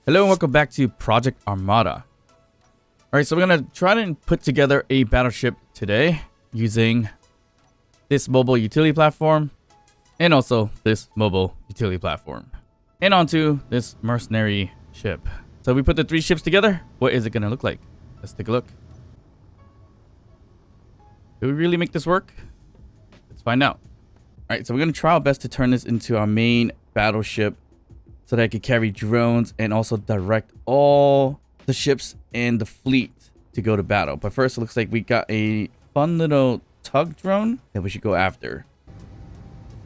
Hello and welcome back to Project Armada. Alright, so we're going to try to put together a battleship today using this mobile utility platform and also this mobile utility platform and onto this mercenary ship. So we put the three ships together. What is it going to look like? Let's take a look. Do we really make this work? Let's find out. Alright, so we're going to try our best to turn this into our main battleship so that I could carry drones and also direct all the ships and the fleet to go to battle. But first, it looks like we got a fun little tug drone that we should go after.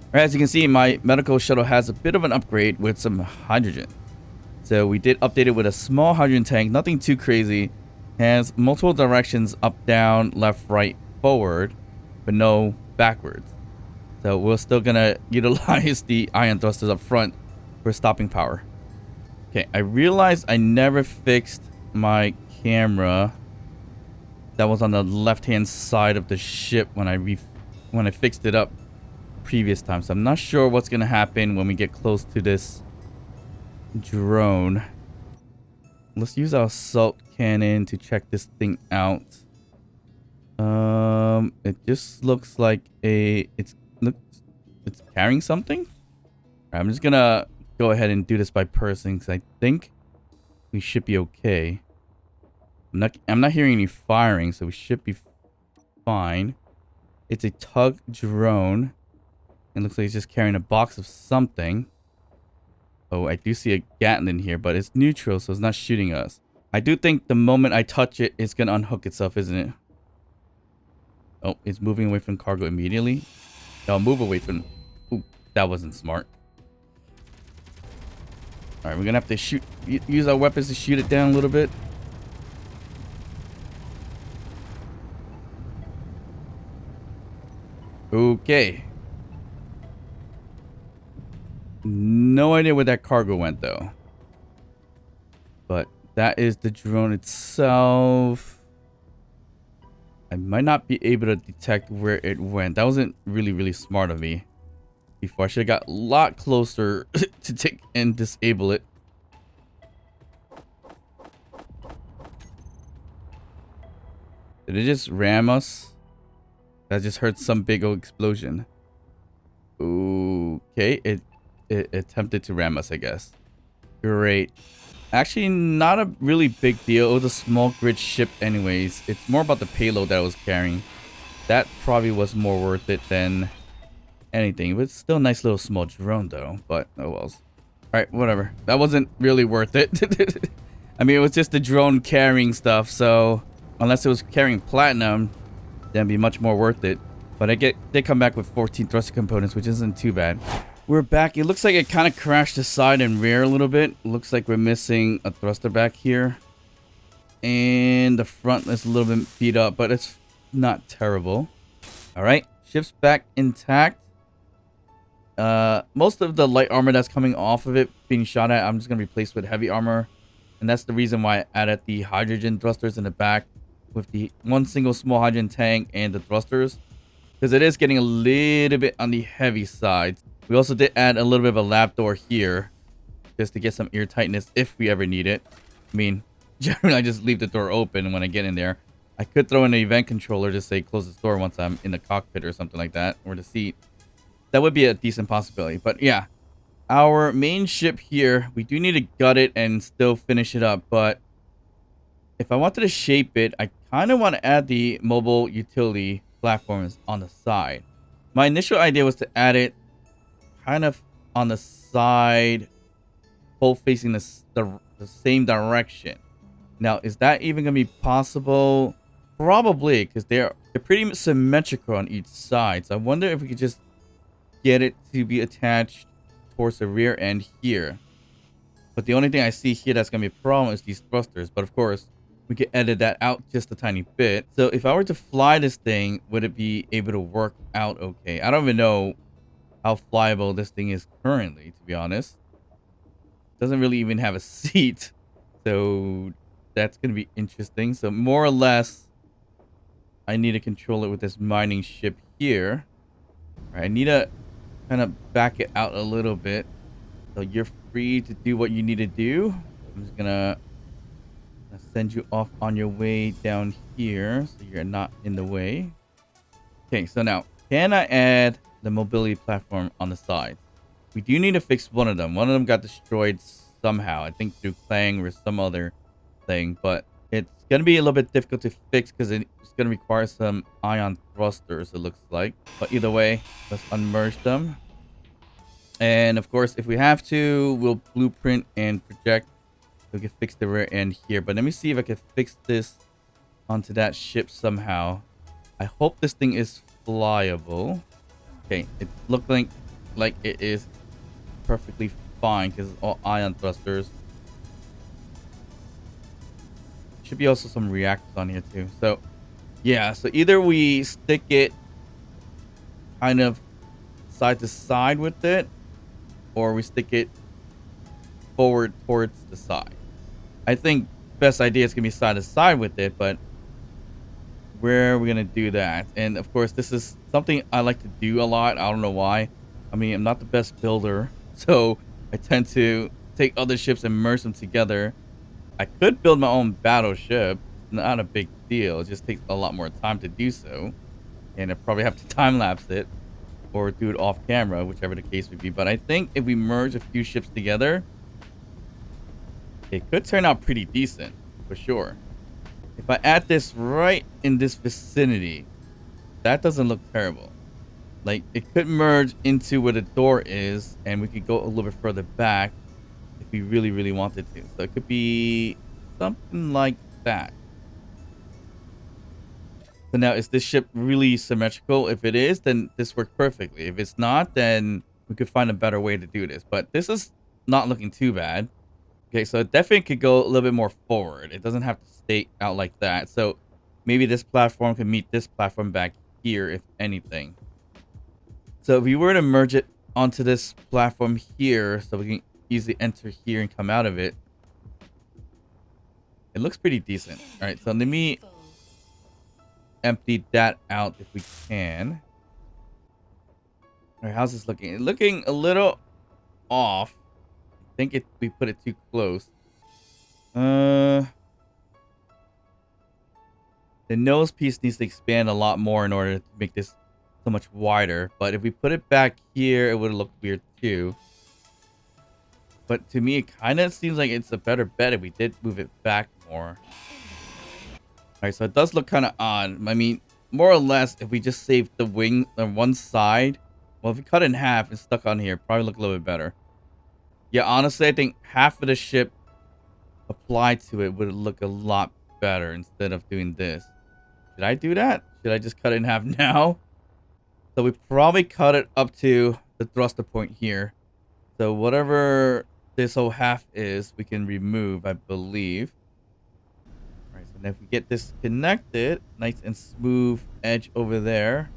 Alright, as you can see, my medical shuttle has a bit of an upgrade with some hydrogen. So we did update it with a small hydrogen tank, nothing too crazy. Has multiple directions, up, down, left, right, forward, but no backwards. So we're still gonna utilize the ion thrusters up front for stopping power. Okay, I realized I never fixed my camera that was on the left hand side of the ship when I fixed it up previous time. So I'm not sure what's gonna happen when we get close to this drone. Let's use our assault cannon to check this thing out. It just looks like it's carrying something. I'm just gonna go ahead and do this by person because I think we should be okay. I'm not hearing any firing, so we should be fine. It's a tug drone. It looks like it's just carrying a box of something. Oh, I do see a Gatling here, but it's neutral, so it's not shooting us. I do think the moment I touch it, it's gonna unhook itself, isn't it? Oh, it's moving away from cargo immediately. No, move away from... Ooh, that wasn't smart. Alright, we're gonna have to use our weapons to shoot it down a little bit. Okay. No idea where that cargo went, though. But that is the drone itself. I might not be able to detect where it went. That wasn't really smart of me. Before I should have got a lot closer to take and disable it. Did it just ram us? I just heard some big old explosion. Okay, it attempted to ram us, I guess. Great. Actually, not a really big deal. It was a small grid ship anyways. It's more about the payload that I was carrying. That probably was more worth it than anything. But it's still a nice little small drone though. But oh well. Alright, whatever. That wasn't really worth it. I mean, it was just the drone carrying stuff. So unless it was carrying platinum, then it'd be much more worth it. But they come back with 14 thruster components, which isn't too bad. We're back. It looks like it kind of crashed the side and rear a little bit. Looks like we're missing a thruster back here. And the front is a little bit beat up, but it's not terrible. Alright, ship's back intact. Most of the light armor that's coming off of it being shot at, I'm just going to replace with heavy armor. And that's the reason why I added the hydrogen thrusters in the back with the one single small hydrogen tank and the thrusters. Because it is getting a little bit on the heavy side. We also did add a little bit of a lap door here just to get some ear tightness if we ever need it. I mean, generally I just leave the door open when I get in there. I could throw in an event controller, just say close this door once I'm in the cockpit or something like that, or the seat. That would be a decent possibility. But yeah, our main ship here, we do need to gut it and still finish it up. But if I wanted to shape it, I kind of want to add the mobile utility platforms on the side. My initial idea was to add it kind of on the side, both facing the same direction. Now, is that even gonna be possible? Probably, because they're pretty symmetrical on each side. So I wonder if we could just get it to be attached towards the rear end here. But the only thing I see here that's gonna be a problem is these thrusters. But of course, we could edit that out just a tiny bit. So if I were to fly this thing, would it be able to work out okay? I don't even know how flyable this thing is currently, to be honest. Doesn't really even have a seat, so that's gonna be interesting. So more or less, I need to control it with this mining ship here. All right, I need to kind of back it out a little bit, so you're free to do what you need to do. I'm just gonna send you off on your way down here so you're not in the way. Okay, so now, can I add the mobility platform on the side? We do need to fix one of them. One of them got destroyed somehow. I think through Clang or some other thing. But it's going to be a little bit difficult to fix because it's going to require some ion thrusters, it looks like. But either way, let's unmerge them. And of course, if we have to, we'll blueprint and project. We can fix the rear end here. But let me see if I can fix this onto that ship somehow. I hope this thing is flyable. Okay, it looks like it is perfectly fine because it's all ion thrusters. Should be also some reactors on here too. So yeah, so either we stick it kind of side to side with it, or we stick it forward towards the side. I think best idea is gonna be side to side with it, but where are we gonna do that? And of course, this is something I like to do a lot. I don't know why. I mean, I'm not the best builder, so I tend to take other ships and merge them together. I could build my own battleship. Not a big deal. It just takes a lot more time to do so. And I probably have to time lapse it or do it off camera, whichever the case would be. But I think if we merge a few ships together, it could turn out pretty decent for sure. If I add this right in this vicinity, that doesn't look terrible. Like, it could merge into where the door is, and we could go a little bit further back if we really, really wanted to. So it could be something like that. So now, is this ship really symmetrical? If it is, then this worked perfectly. If it's not, then we could find a better way to do this. But this is not looking too bad. Okay, so it definitely could go a little bit more forward. It doesn't have to stay out like that. So maybe this platform can meet this platform back here, if anything. So if we were to merge it onto this platform here, so we can easily enter here and come out of it, it looks pretty decent. All right, so let me empty that out if we can. All right, how's this looking? It's looking a little off. I think we put it too close. The nose piece needs to expand a lot more in order to make this so much wider. But if we put it back here, it would look weird too. But to me, it kind of seems like it's a better bet if we did move it back more. Alright, so it does look kind of odd. I mean, more or less, if we just saved the wing on one side, well, if we cut it in half and stuck on here, probably look a little bit better. Yeah, honestly, I think half of the ship applied to it would look a lot better instead of doing this. Should I do that? Should I just cut it in half now? So we probably cut it up to the thruster point here. So whatever this whole half is, we can remove, I believe. All right, so then if we get this connected, nice and smooth edge over there.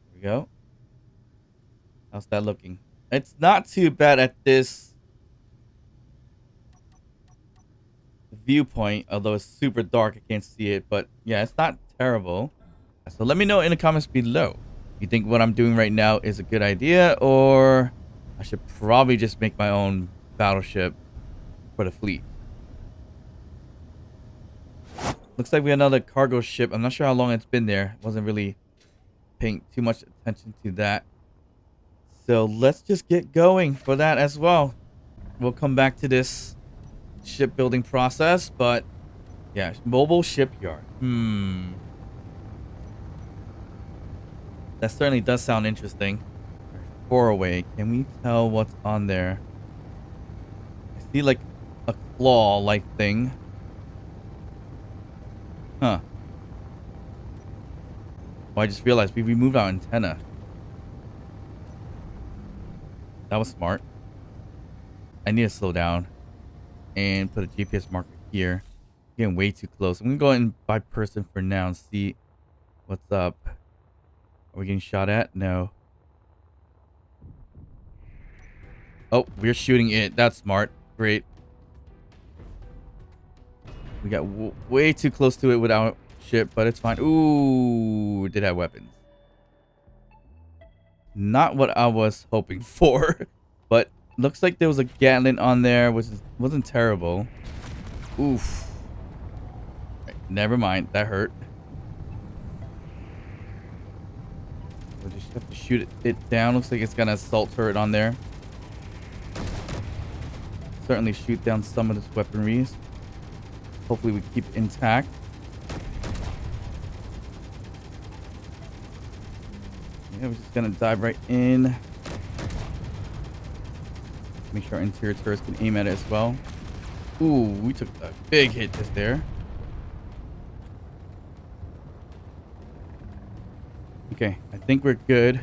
There we go. How's that looking? It's not too bad at this viewpoint, although it's super dark. I can't see it, but yeah, it's not terrible. So let me know in the comments below. You think what I'm doing right now is a good idea, or I should probably just make my own battleship for the fleet? Looks like we have another cargo ship. I'm not sure how long it's been there. Wasn't really paying too much attention to that. So let's just get going for that as well. We'll come back to this shipbuilding process, but yeah, mobile shipyard. That certainly does sound interesting. 4 away. Can we tell what's on there? I see like a claw-like thing. Huh. Oh, I just realized we removed our antenna. That was smart. I need to slow down and put a GPS marker here. Getting way too close. I'm gonna go in by person for now and see what's up. Are we getting shot at? No. Oh, we're shooting it. That's smart. Great. We got way too close to it with our ship, but it's fine. Ooh, it did have weapons. Not what I was hoping for, but Looks like there was a Gatling on there, which wasn't terrible. Oof. Right, never mind. That hurt. We'll just have to shoot it down. Looks like it's got an assault turret on there. Certainly shoot down some of this weaponry. Hopefully we keep it intact. Yeah, we're just gonna dive right in. Make sure our interior turrets can aim at it as well. Ooh, we took a big hit just there. Okay, I think we're good.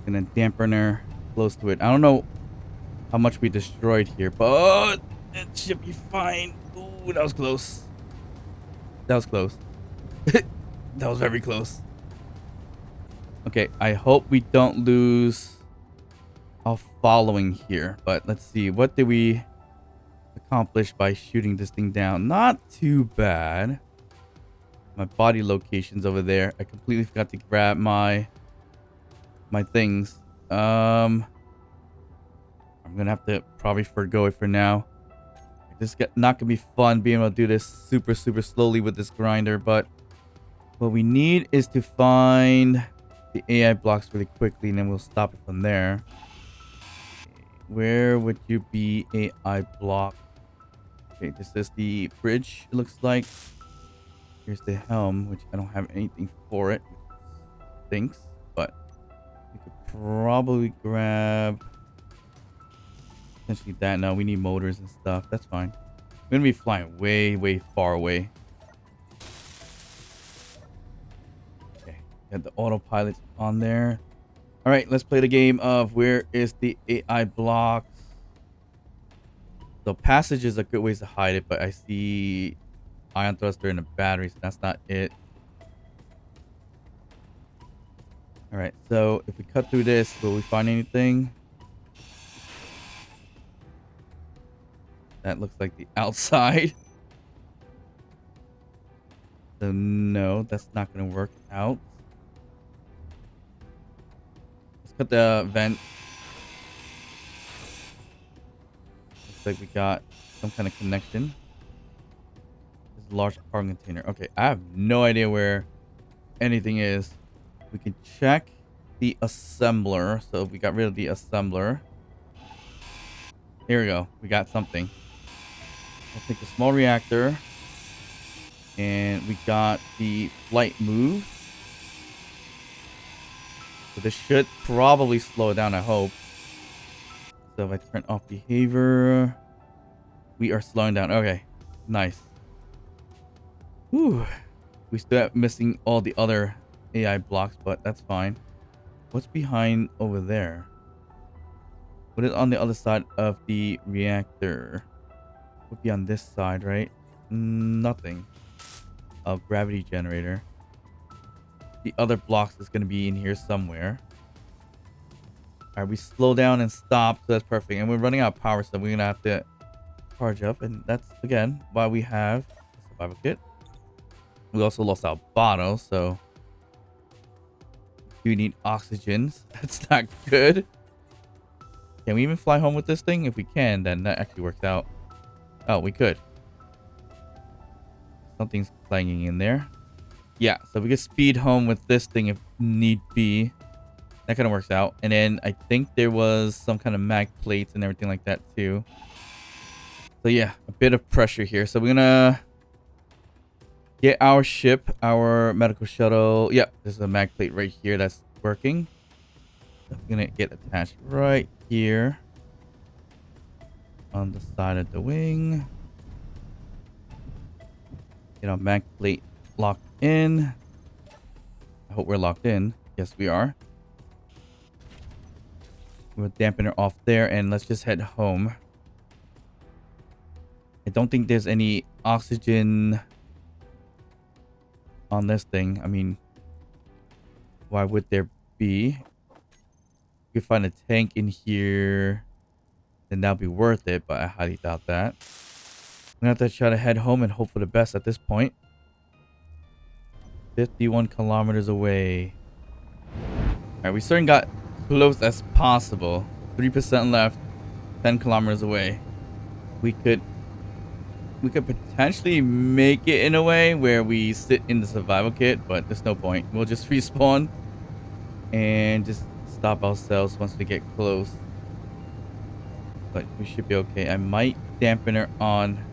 Gonna dampener close to it. I don't know how much we destroyed here, but it should be fine. Ooh, that was close. That was close. That was very close. Okay, I hope we don't lose our following here. But let's see. What did we accomplish by shooting this thing down? Not too bad. My body location's over there. I completely forgot to grab my things. I'm gonna have to probably forgo it for now. This is not gonna be fun being able to do this super slowly with this grinder, but what we need is to find the AI blocks really quickly, and then we'll stop it from there. Where would you be, AI block? Okay, this is the bridge, it looks like. Here's the helm, which I don't have anything for it. Thinks, but we could probably grab potentially that. No, we need motors and stuff. That's fine. We're gonna be flying way far away. Okay, got the autopilot on there. All right, let's play the game of where is the AI blocks. So passage is a good way to hide it, but I see ion thruster and a battery, so that's not it. All right, so if we cut through this, will we find anything? That looks like the outside. So no, that's not going to work out. Let's cut the vent. Looks like we got some kind of connection. This is a large cargo container. Okay, I have no idea where anything is. We can check the assembler. So we got rid of the assembler. Here we go. We got something. We'll take the small reactor. And we got the flight move. So this should probably slow it down, I hope. So if I turn off behavior, we are slowing down. Okay, nice. Whew. We still have missing all the other AI blocks, but that's fine. What's behind over there? What is on the other side of the reactor? Would be on this side, right? Nothing. A gravity generator. The other blocks is going to be in here somewhere. All right, we slow down and stop. So that's perfect. And we're running out of power, so we're going to have to charge up. And that's, again, why we have a survival kit. We also lost our bottle, so we do need oxygen. That's not good. Can we even fly home with this thing? If we can, then that actually works out. Oh, we could. Something's clanging in there. Yeah, so we can speed home with this thing if need be. That kind of works out. And then I think there was some kind of mag plates and everything like that too. So yeah, a bit of pressure here. So we're gonna get our ship, our medical shuttle. Yep, there's a mag plate right here that's working. So I'm gonna get attached right here on the side of the wing. Get our mag plate locked in. I hope we're locked in. Yes, we are. We'll dampen her off there and let's just head home. I don't think there's any oxygen on this thing. I mean, why would there be? If you find a tank in here, then that'll be worth it, but I highly doubt that. I'm gonna have to try to head home and hope for the best at this point. 51 kilometers away. Alright, we certainly got close as possible. 3% left, 10 kilometers away. We could potentially make it in a way where we sit in the survival kit, but there's no point. We'll just respawn and just stop ourselves once we get close. But we should be okay. I might dampen her on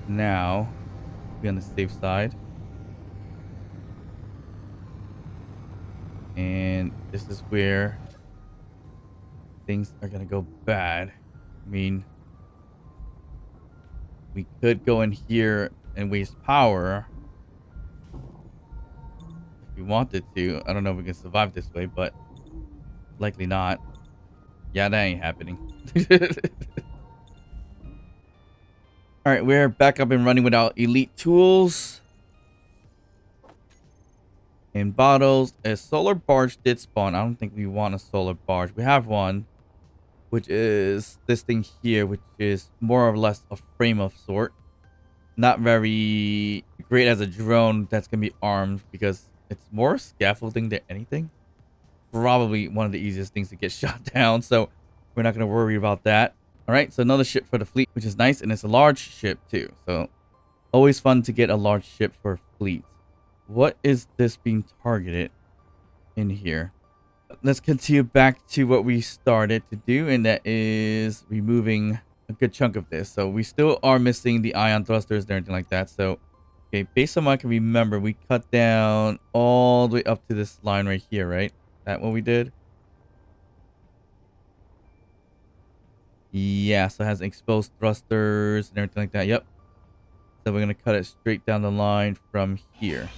now. Be on the safe side. And this is where things are gonna go bad. I mean, we could go in here and waste power if we wanted to. I don't know if we can survive this way, but likely not. Yeah, that ain't happening. All right, we're back up and running without elite tools and bottles. A solar barge did spawn. I don't think we want a solar barge. We have one, which is this thing here, which is more or less a frame of sort. Not very great as a drone that's gonna be armed because it's more scaffolding than anything. Probably one of the easiest things to get shot down, so we're not gonna worry about that. All right, so another ship for the fleet, which is nice, and it's a large ship too, so always fun to get a large ship for fleet. What is this being targeted in here? Let's continue back to what we started to do, and that is removing a good chunk of this. So we still are missing the ion thrusters and everything like that. So, okay, based on what I can remember, we cut down all the way up to this line right here, right? Is that what we did? Yeah, so it has exposed thrusters and everything like that. Yep. So we're going to cut it straight down the line from here.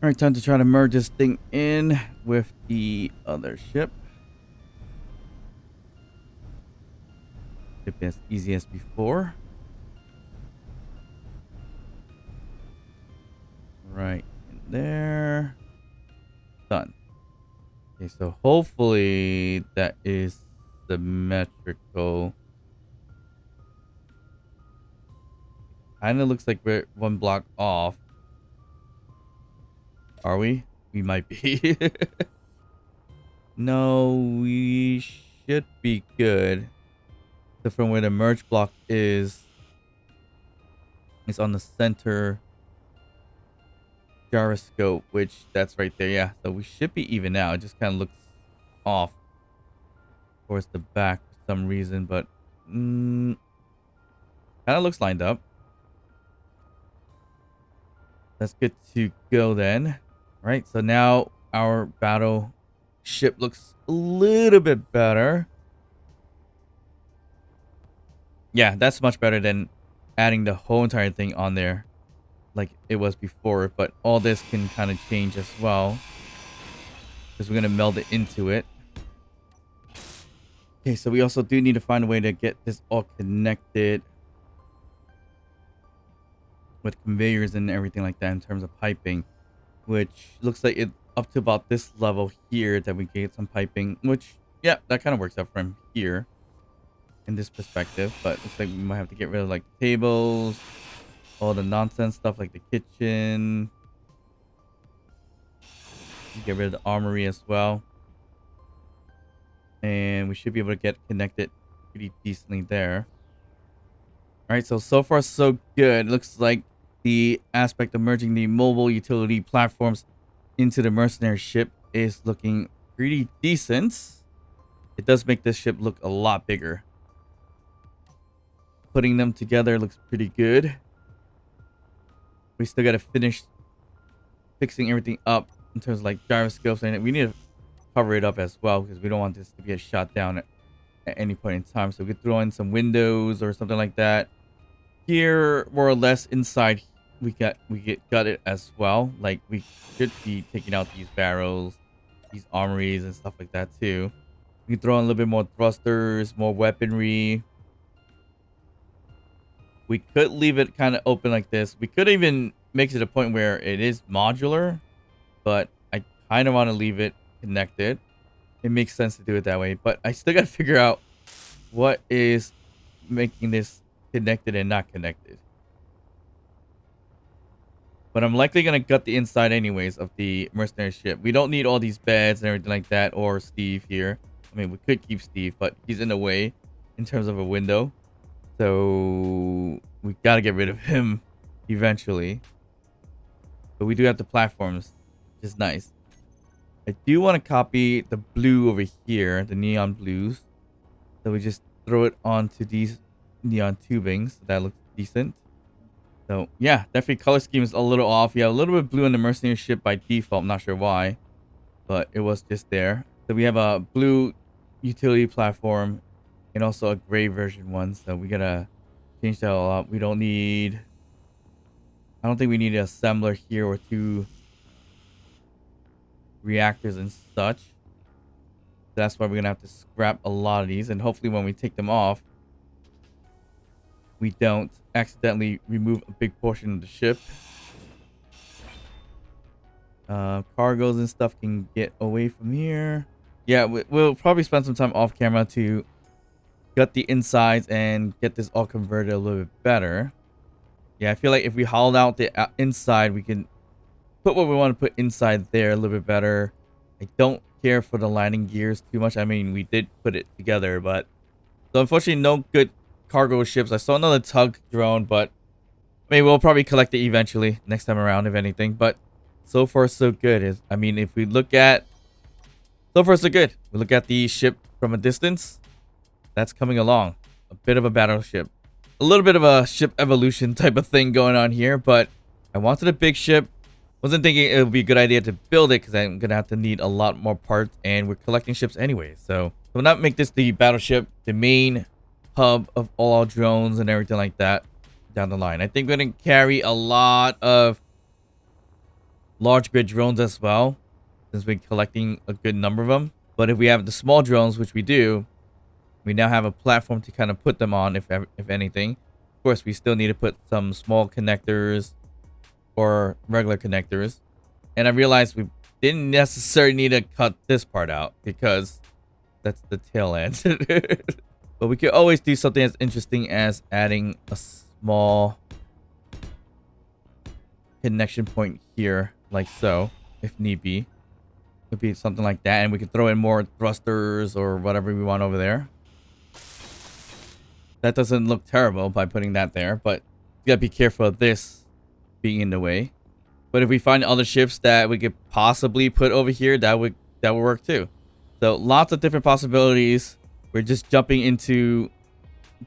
All right, time to try to merge this thing in with the other ship. Should be as easy as before. Right in there. Done. Okay, so hopefully that is symmetrical. Kind of looks like we're one block off. Are we? We might be. No, we should be good. So from where the merge block is, it's on the center gyroscope, which that's right there. Yeah, so we should be even now. It just kind of looks off towards the back for some reason, but kind of looks lined up. That's good to go then. All right, so now our battle ship looks a little bit better. Yeah, that's much better than adding the whole entire thing on there like it was before, but all this can kind of change as well because we're going to meld it into it. Okay, so we also do need to find a way to get this all connected with conveyors and everything like that in terms of piping, which looks like it up to about this level here that we get some piping, which, yeah, that kind of works out from here in this perspective, but looks like we might have to get rid of like tables, all the nonsense stuff like the kitchen, get rid of the armory as well, and we should be able to get connected pretty decently there. All right, so far so good. Looks like the aspect of merging the mobile utility platforms into the mercenary ship is looking pretty decent. It does make this ship look a lot bigger. Putting them together looks pretty good. We still got to finish fixing everything up in terms of like gyroscopes, and we need to cover it up as well because we don't want this to get shot down at any point in time. So we could throw in some windows or something like that. Here, more or less inside, we get gutted as well. Like we should be taking out these barrels, these armories and stuff like that too. We can throw in a little bit more thrusters, more weaponry. We could leave it kind of open like this. We could even make it a point where it is modular, but I kind of want to leave it connected. It makes sense to do it that way, but I still got to figure out what is making this connected and not connected. But I'm likely going to gut the inside anyways of the mercenary ship. We don't need all these beds and everything like that, or Steve here. I mean, we could keep Steve, but he's in the way in terms of a window. So we got to get rid of him eventually. But we do have the platforms, which is nice. I do want to copy the blue over here, the neon blues. So we just throw it onto these neon tubings. That looks decent. So yeah, definitely color scheme is a little off. Yeah, a little bit blue in the mercenary ship by default. I'm not sure why, but it was just there. So we have a blue utility platform and also a gray version one. So we gotta change that all up. We don't need. I don't think we need an assembler here or two reactors and such. That's why we're gonna have to scrap a lot of these, and hopefully when we take them off, we don't accidentally remove a big portion of the ship. Cargoes and stuff can get away from here. Yeah, we'll probably spend some time off camera to gut the insides and get this all converted a little bit better. Yeah, I feel like if we hollowed out the inside, we can put what we want to put inside there a little bit better. I don't care for the landing gears too much. I mean, we did put it together, but so unfortunately no good cargo ships. I saw another tug drone, but maybe we'll probably collect it eventually next time around, if anything. But so far so good. I mean, if we look at so far so good. We look at the ship from a distance. That's coming along. A bit of a battleship. A little bit of a ship evolution type of thing going on here, but I wanted a big ship. Wasn't thinking it would be a good idea to build it because I'm going to have to need a lot more parts, and we're collecting ships anyway. So we'll not make this the battleship, the main hub of all our drones and everything like that down the line. I think we're going to carry a lot of large grid drones as well, since we're collecting a good number of them. But if we have the small drones, which we do, we now have a platform to kind of put them on, if anything. Of course, we still need to put some small connectors or regular connectors. And I realized we didn't necessarily need to cut this part out because that's the tail end. But we could always do something as interesting as adding a small connection point here, like so, if need be. Could be something like that, and we could throw in more thrusters or whatever we want over there. That doesn't look terrible by putting that there, but you gotta be careful of this being in the way. But if we find other ships that we could possibly put over here, that would work too. So lots of different possibilities. We're just jumping into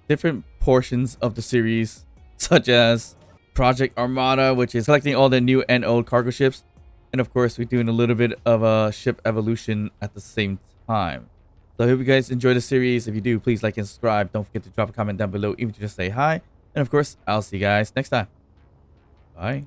different portions of the series, such as Project Armada, which is collecting all the new and old cargo ships. And of course, we're doing a little bit of a ship evolution at the same time. So I hope you guys enjoy the series. If you do, please like and subscribe. Don't forget to drop a comment down below, even to just say hi. And of course, I'll see you guys next time. Bye.